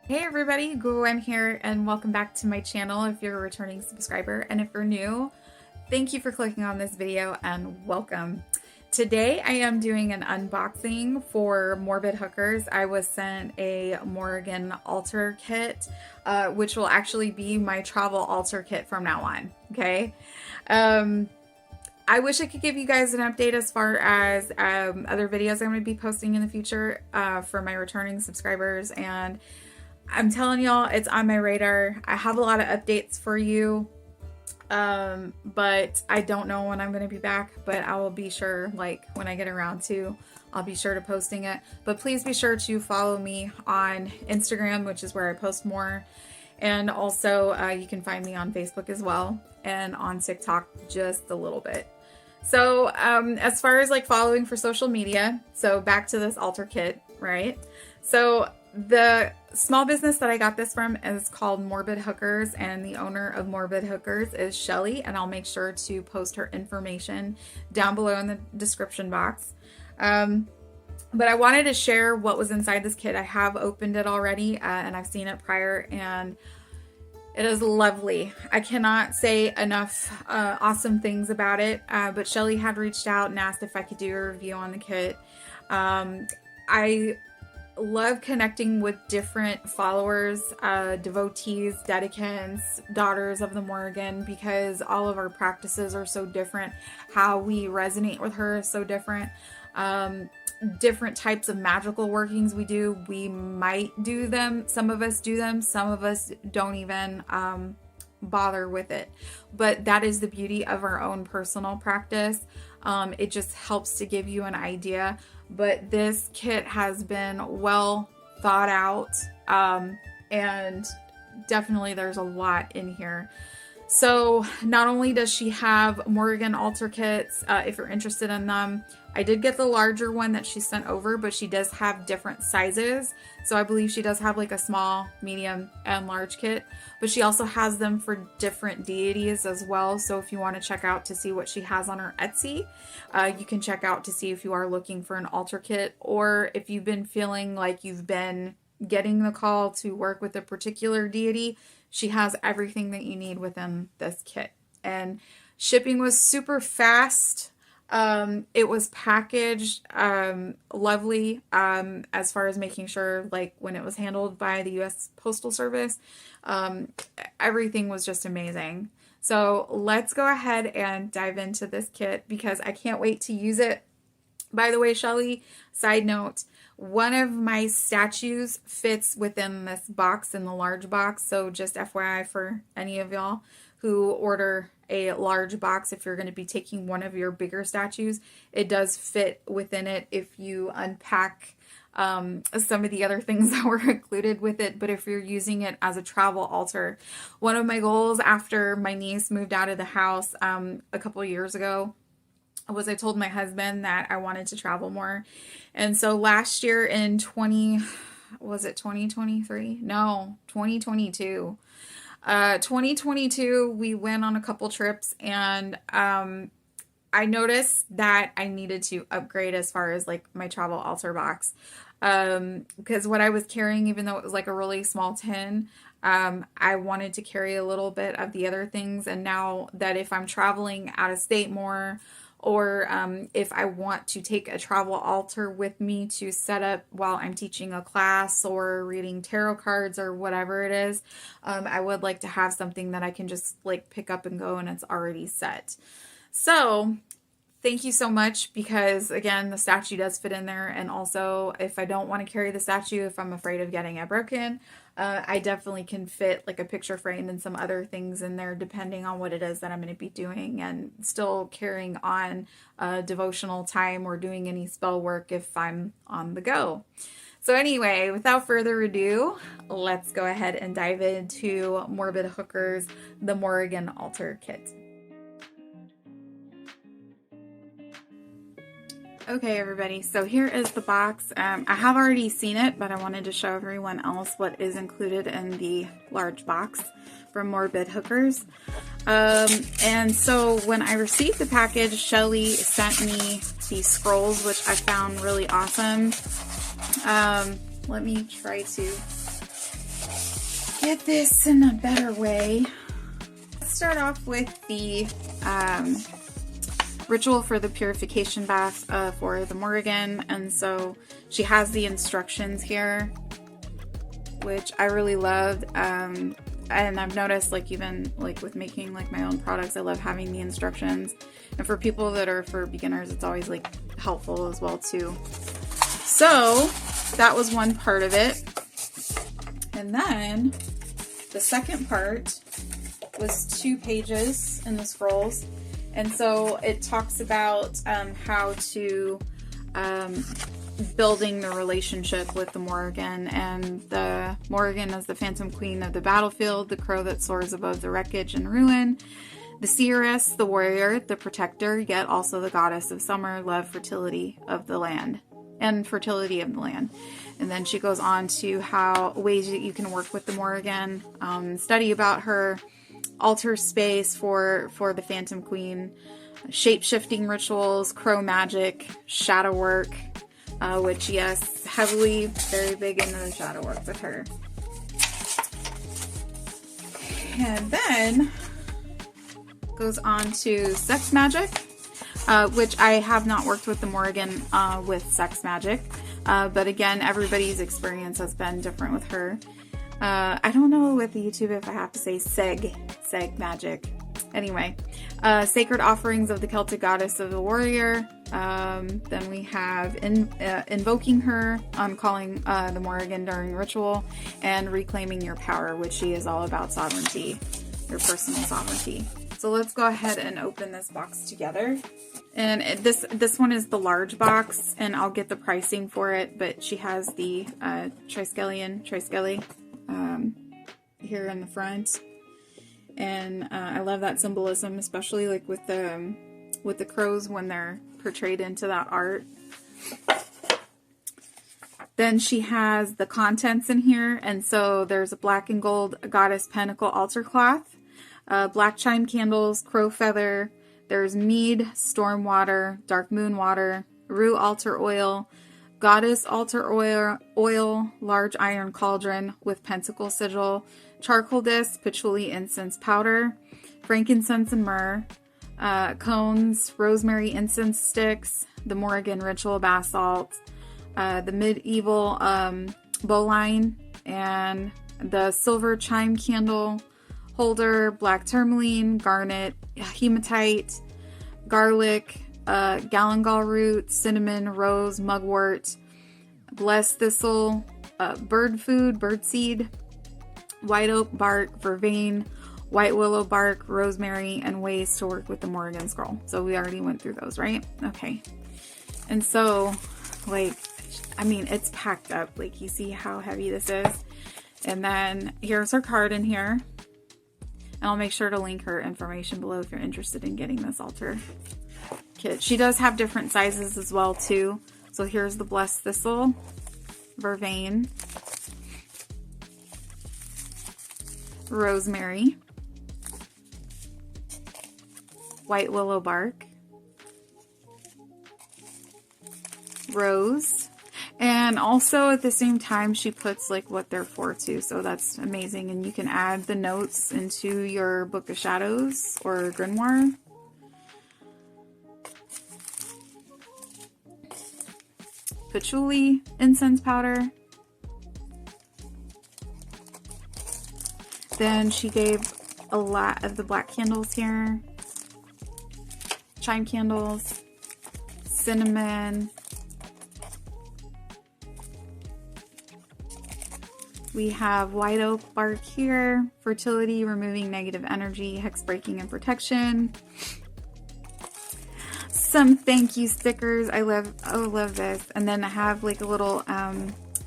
Hey everybody, Gwen here, and welcome back to my channel if you're a returning subscriber. And if you're new, thank you for clicking on this video and welcome. Today I am doing an unboxing for Morbid hookers. I was sent a Morrigan altar kit, which will actually be my travel altar kit from now on, okay? I wish I could give you guys an update as far as other videos I'm going to be posting in the future for my returning subscribers, and I'm telling y'all, it's on my radar. I have a lot of updates for you, but I don't know when I'm going to be back, but I will be sure, like, when I get around to, I'll be sure to posting it. But please be sure to follow me on Instagram, which is where I post more. And also, you can find me on Facebook as well, and on TikTok just a little bit. So, as far as like following for social media, so back to this altar kit, right? So the small business that I got this from is called Morbid Hookers, and the owner of Morbid Hookers is Shelly, and I'll make sure to post her information down below in the description box. But I wanted to share what was inside this kit. I have opened it already, and I've seen it prior, and it is lovely. I cannot say enough awesome things about it, but Shelly had reached out and asked if I could do a review on the kit. I love connecting with different followers, devotees, dedicants, daughters of the Morrigan, because all of our practices are so different. How we resonate with her is so different. Different types of magical workings we do. We might do them. Some of us do them. Some of us don't even bother with it. But that is the beauty of our own personal practice. It just helps to give you an idea. But this kit has been well thought out, and definitely there's a lot in here. So not only does she have Morrigan altar kits, if you're interested in them, I did get the larger one that she sent over, but she does have different sizes. So I believe she does have like a small, medium, and large kit, but she also has them for different deities as well. So if you want to check out to see what she has on her Etsy, you can check out to see if you are looking for an altar kit, or if you've been feeling like you've been getting the call to work with a particular deity, she has everything that you need within this kit. And shipping was super fast. It was packaged lovely, as far as making sure, like, when it was handled by the U.S. Postal Service, everything was just amazing. So let's go ahead and dive into this kit, because I can't wait to use it. By the way, Shelly, side note, one of my statues fits within this box, in the large box. So just FYI for any of y'all who order a large box, if you're going to be taking one of your bigger statues, it does fit within it if you unpack some of the other things that were included with it. But if you're using it as a travel altar, one of my goals after my niece moved out of the house a couple of years ago was, I told my husband that I wanted to travel more. And so last year in 2023? No, 2022. 2022, we went on a couple trips, and I noticed that I needed to upgrade as far as like my travel altar box, because what I was carrying, even though it was like a really small tin, I wanted to carry a little bit of the other things. And now that if I'm traveling out of state more, or if I want to take a travel altar with me to set up while I'm teaching a class or reading tarot cards or whatever it is, I would like to have something that I can just like pick up and go, and it's already set. So thank you so much, because again, the statue does fit in there. And also, if I don't want to carry the statue, if I'm afraid of getting it broken, I definitely can fit like a picture frame and some other things in there, depending on what it is that I'm going to be doing, and still carrying on devotional time or doing any spell work if I'm on the go. So anyway, without further ado, let's go ahead and dive into Morbid Hookers, the Morrigan altar kit. Okay, everybody, so here is the box. I have already seen it, but I wanted to show everyone else what is included in the large box from Morbid Hookers. And so when I received the package, Shelly sent me these scrolls, which I found really awesome. Let me try to get this in a better way. Let's start off with the ritual for the purification bath for the Morrigan. And so she has the instructions here, which I really loved. And I've noticed, like, even like with making like my own products, I love having the instructions. And for people that are for beginners, it's always like helpful as well too. So that was one part of it. And then the second part was 2 pages in the scrolls. And so it talks about how to building the relationship with the Morrigan, and the Morrigan is the phantom queen of the battlefield, the crow that soars above the wreckage and ruin, the seeress, the warrior, the protector, yet also the goddess of summer, love, fertility of the land, and fertility of the land. And then she goes on to how ways that you can work with the Morrigan, study about her, alter space for the phantom queen, shape-shifting rituals, crow magic, shadow work, which, yes, heavily, very big into the shadow work with her. And then goes on to sex magic, which I have not worked with the Morrigan with sex magic, but again, everybody's experience has been different with her. I don't know with YouTube if I have to say seg magic. Anyway, sacred offerings of the Celtic goddess of the warrior. Then we have invoking her, calling the Morrigan during ritual, and reclaiming your power, which she is all about sovereignty, your personal sovereignty. So let's go ahead and open this box together. And this one is the large box, and I'll get the pricing for it, but she has the triskele here in the front. And I love that symbolism, especially like with the crows when they're portrayed into that art. Then she has the contents in here, and so there's a black and gold goddess pentacle altar cloth, black chime candles, crow feather, there's mead, storm water, dark moon water, rue altar oil, goddess altar oil, large iron cauldron with pentacle sigil, charcoal disc, patchouli incense powder, frankincense and myrrh, cones, rosemary incense sticks, the Morrigan ritual basalt, the medieval bowline, and the silver chime candle holder, black tourmaline, garnet, hematite, garlic, galangal root, cinnamon, rose, mugwort, blessed thistle, bird food, birdseed, white oak bark, vervain, white willow bark, rosemary, and ways to work with the Morrigan scroll. So we already went through those, right? Okay. And so, like, I mean, it's packed up. Like, you see how heavy this is? And then here's her card in here. And I'll make sure to link her information below if you're interested in getting this altar kit. She does have different sizes as well, too. So here's the blessed thistle, vervain, rosemary, white willow bark, rose, and also at the same time she puts like what they're for too, so that's amazing. And you can add the notes into your Book of Shadows or grimoire. Patchouli incense powder. Then she gave a lot of the black candles here. Chime candles, cinnamon. We have white oak bark here, fertility, removing negative energy, hex breaking and protection. Some thank you stickers. I love this. And then I have like a little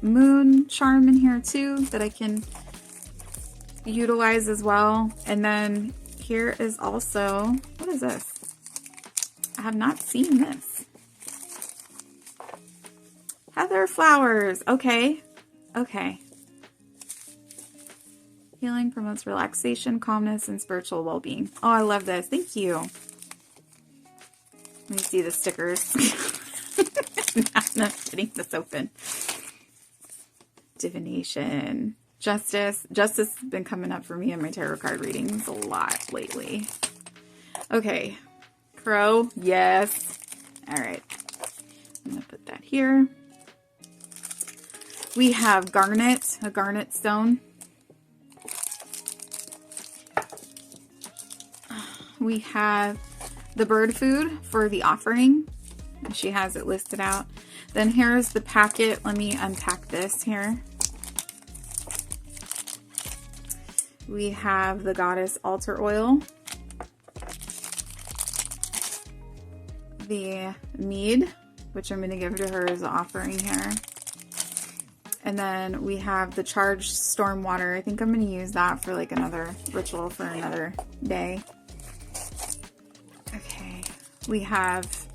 moon charm in here too that I can utilize as well. And then here is also, what is this? I have not seen this. Heather flowers. Okay. Okay. Healing promotes relaxation, calmness, and spiritual well-being. Oh, I love this. Thank you. Let me see the stickers. I'm not getting this open. Divination. Justice. Justice has been coming up for me in my tarot card readings a lot lately. Okay. Crow. Yes. All right. I'm going to put that here. We have garnet, a garnet stone. We have the bird food for the offering. She has it listed out. Then here's the packet. Let me unpack this here. We have the goddess altar oil. The mead, which I'm going to give to her as an offering here. And then we have the charged storm water. I think I'm going to use that for like another ritual for another day. Okay. We have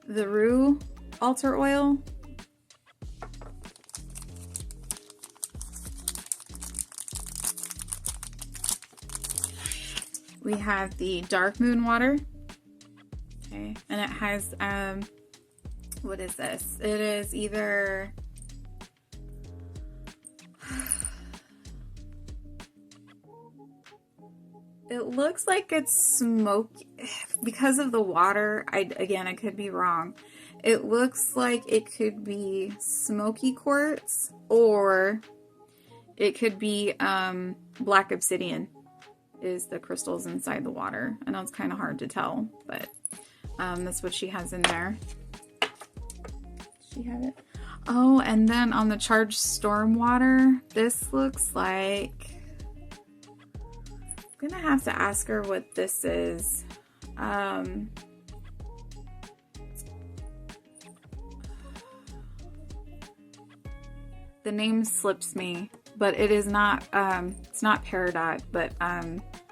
the rue altar oil. We have the dark moon water. Okay, and it has, what is this? It is either, it looks like it's smoke, because of the water, I could be wrong. It looks like it could be smoky quartz, or it could be black obsidian is the crystals inside the water. I know it's kind of hard to tell, but that's what she has in there. She had it. Oh, and then on the charged storm water, this looks like, I'm gonna have to ask her what this is. The name slips me, but it is not, it's not peridot, but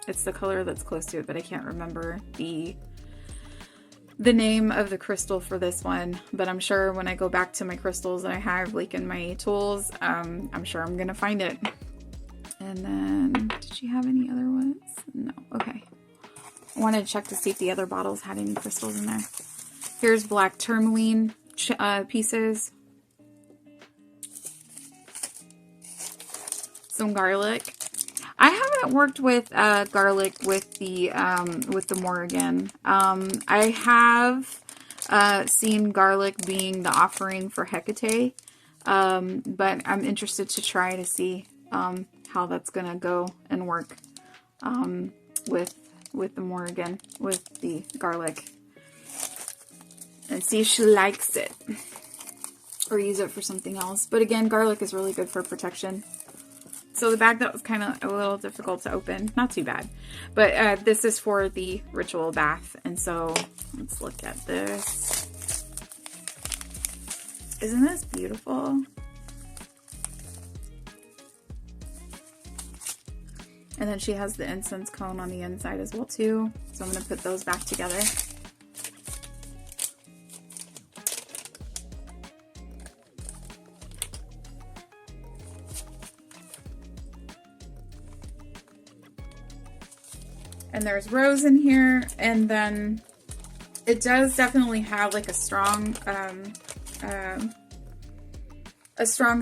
it's the color that's close to it, but I can't remember the name of the crystal for this one. But I'm sure when I go back to my crystals that I have like in my tools, I'm sure I'm gonna find it. And then, did she have any other ones? No. Okay. I wanted to check to see if the other bottles had any crystals in there. Here's black tourmaline pieces. Some garlic. I haven't worked with garlic with the Morrigan. I have seen garlic being the offering for Hecate, but I'm interested to try to see how that's gonna go and work with the Morrigan, with the garlic, and see if she likes it or use it for something else. But again, garlic is really good for protection. So the bag, that was kind of a little difficult to open. Not too bad. But this is for the ritual bath. And so let's look at this. Isn't this beautiful? And then she has the incense cone on the inside as well too. So I'm going to put those back together. And there's rose in here, and then it does definitely have like a strong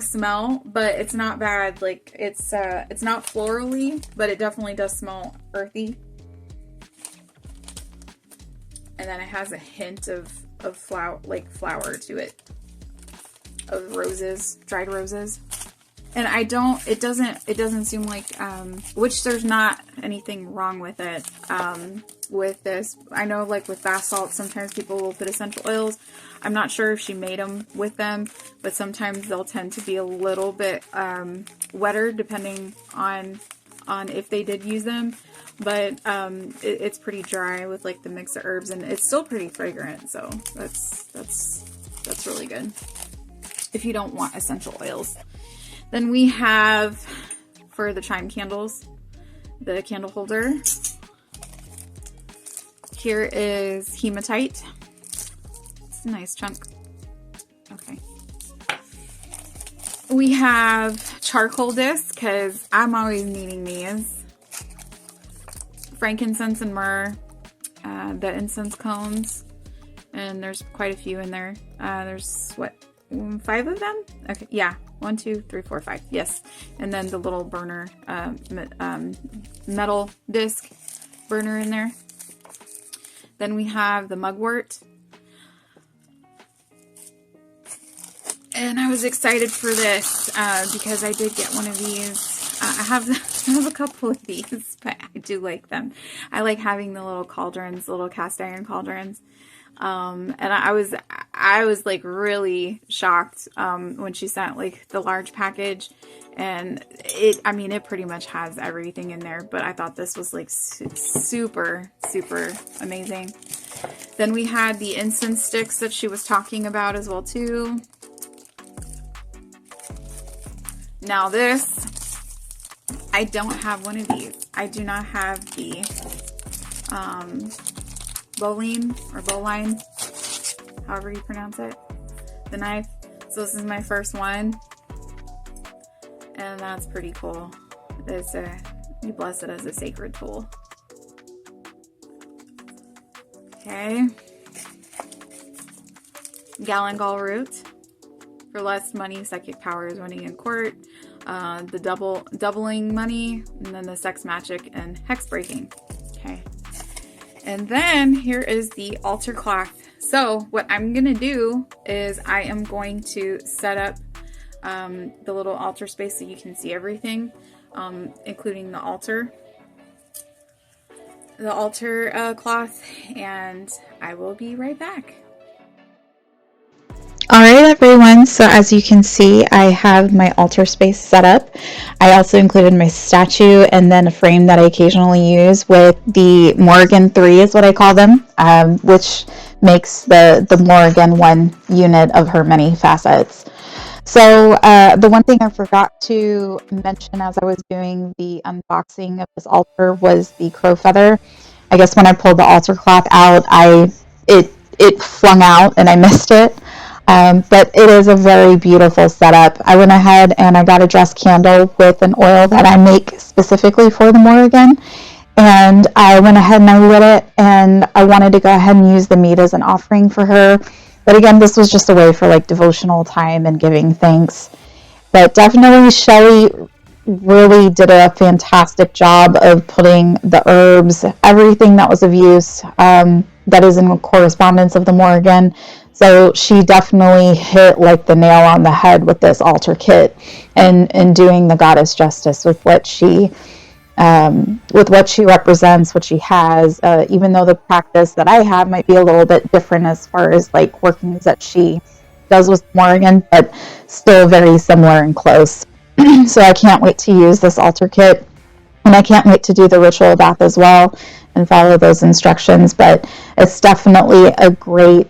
smell, but it's not bad. Like it's not florally, but it definitely does smell earthy. And then it has a hint of flower to it, of roses, dried roses. And it doesn't seem like, which there's not anything wrong with it, with this. I know like with bath salts, sometimes people will put essential oils. I'm not sure if she made them with them, but sometimes they'll tend to be a little bit, wetter depending on if they did use them. But, it's pretty dry with like the mix of herbs, and it's still pretty fragrant. So that's really good if you don't want essential oils. Then we have, for the chime candles, the candle holder. Here is hematite. It's a nice chunk. Okay. We have charcoal discs, because I'm always needing these. Frankincense and myrrh. The incense cones. and there's quite a few in there. There's what, 5 of them? Okay, yeah, 1, 2, 3, 4, 5. Yes, and then the little burner, metal disc burner in there. Then we have the mugwort. And I was excited for this because I did get one of these. I have a couple of these, but I do like them. I like having the little cauldrons, little cast iron cauldrons. And I was like really shocked when she sent like the large package, and I mean, it pretty much has everything in there, but I thought this was like super amazing. Then we had the incense sticks that she was talking about as well too. Now this, I don't have one of these. I do not have the bowline, however you pronounce it, the knife. So this is my first one, and that's pretty cool. It's you bless it as a sacred tool. Okay, Galangal root. For less money, psychic power is winning in court. The doubling money, and then the sex magic and hex breaking. Okay. And then here is the altar cloth. So what I'm gonna do is I am going to set up the little altar space so you can see everything, including the altar cloth, and I will be right back. Alright everyone, so as you can see, I have my altar space set up. I also included my statue and then a frame that I occasionally use with the Morrigan 3 is what I call them, which makes the Morrigan one unit of her many facets. So the one thing I forgot to mention as I was doing the unboxing of this altar was the crow feather. I guess when I pulled the altar cloth out, it flung out and I missed it. But it is a very beautiful setup. I went ahead and I got a dress candle with an oil that I make specifically for the Morrigan. And I went ahead and I lit it, and I wanted to go ahead and use the meat as an offering for her. But again, this was just a way for like devotional time and giving thanks. But definitely Shelly really did a fantastic job of putting the herbs, everything that was of use, that is in correspondence of the Morrigan. So she definitely hit like the nail on the head with this altar kit, and doing the goddess justice with what she represents, what she has, even though the practice that I have might be a little bit different as far as like workings that she does with Morrigan, but still very similar and close. So I can't wait to use this altar kit, and I can't wait to do the ritual bath as well and follow those instructions. But it's definitely a great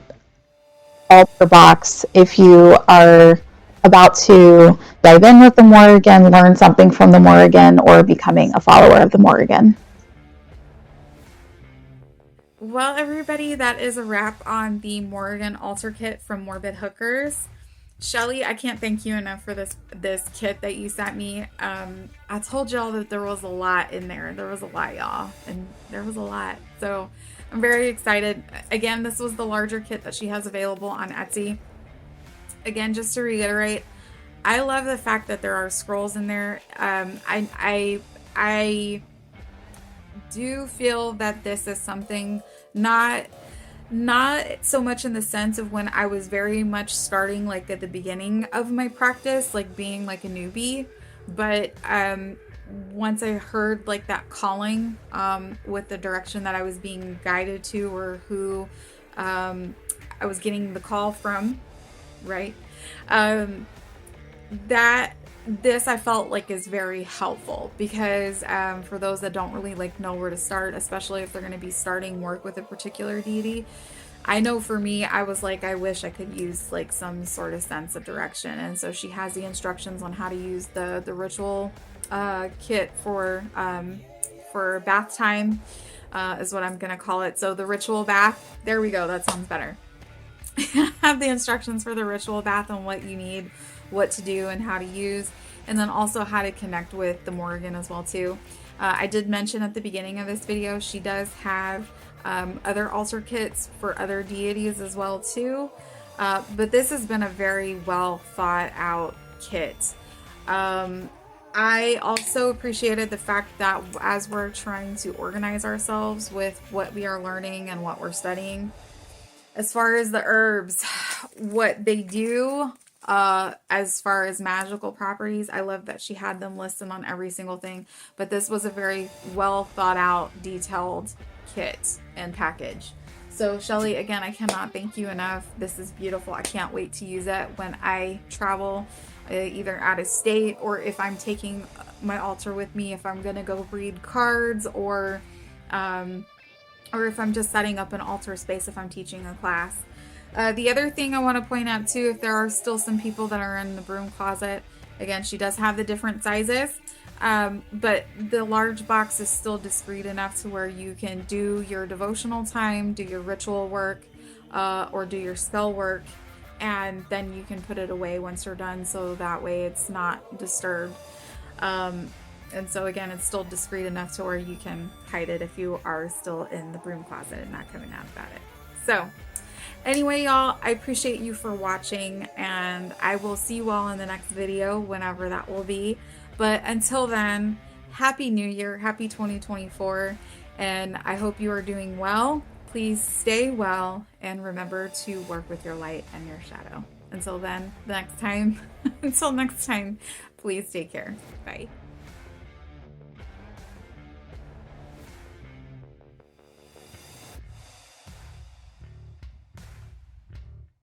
altar box if you are about to dive in with the Morrigan, learn something from the Morrigan, or becoming a follower of the Morrigan. Well, everybody, that is a wrap on the Morrigan altar kit from Morbid Hookers. Shelly, I can't thank you enough for this kit that you sent me. I told y'all that there was a lot in there. There was a lot, y'all, and there was a lot. So I'm very excited. Again, this was the larger kit that she has available on Etsy. Again, just to reiterate, I love the fact that there are scrolls in there. I do feel that this is something not so much in the sense of when I was very much starting like at the beginning of my practice, like being like a newbie, but once I heard like that calling with the direction that I was being guided to, or who I was getting the call from, right? That this I felt like is very helpful, because for those that don't really like know where to start, especially if they're going to be starting work with a particular deity, I know for me, I was like, I wish I could use like some sort of sense of direction. And so she has the instructions on how to use the ritual kit for bath time, is what I'm going to call it. So the ritual bath, there we go. That sounds better. Have the instructions for the ritual bath on what you need, what to do, and how to use, and then also how to connect with the Morrigan as well too. I did mention at the beginning of this video, she does have other altar kits for other deities as well too. But this has been a very well thought out kit. I also appreciated the fact that as we're trying to organize ourselves with what we are learning and what we're studying, as far as the herbs, what they do, as far as magical properties, I love that she had them listed on every single thing. But this was a very well thought out, detailed kit and package. So Shelly, again, I cannot thank you enough. This is beautiful. I can't wait to use it when I travel, either out of state, or if I'm taking my altar with me, if I'm gonna go read cards, or if I'm just setting up an altar space if I'm teaching a class. The other thing I want to point out too, if there are still some people that are in the broom closet, again, she does have the different sizes, but the large box is still discreet enough to where you can do your devotional time, do your ritual work, or do your spell work, and then you can put it away once you're done, so that way it's not disturbed. And so again, it's still discreet enough to where you can hide it if you are still in the broom closet and not coming out about it. So anyway, y'all, I appreciate you for watching, and I will see you all in the next video, whenever that will be. But until then, Happy New Year, Happy 2024, and I hope you are doing well. Please stay well, and remember to work with your light and your shadow. Until then, until next time, please take care. Bye.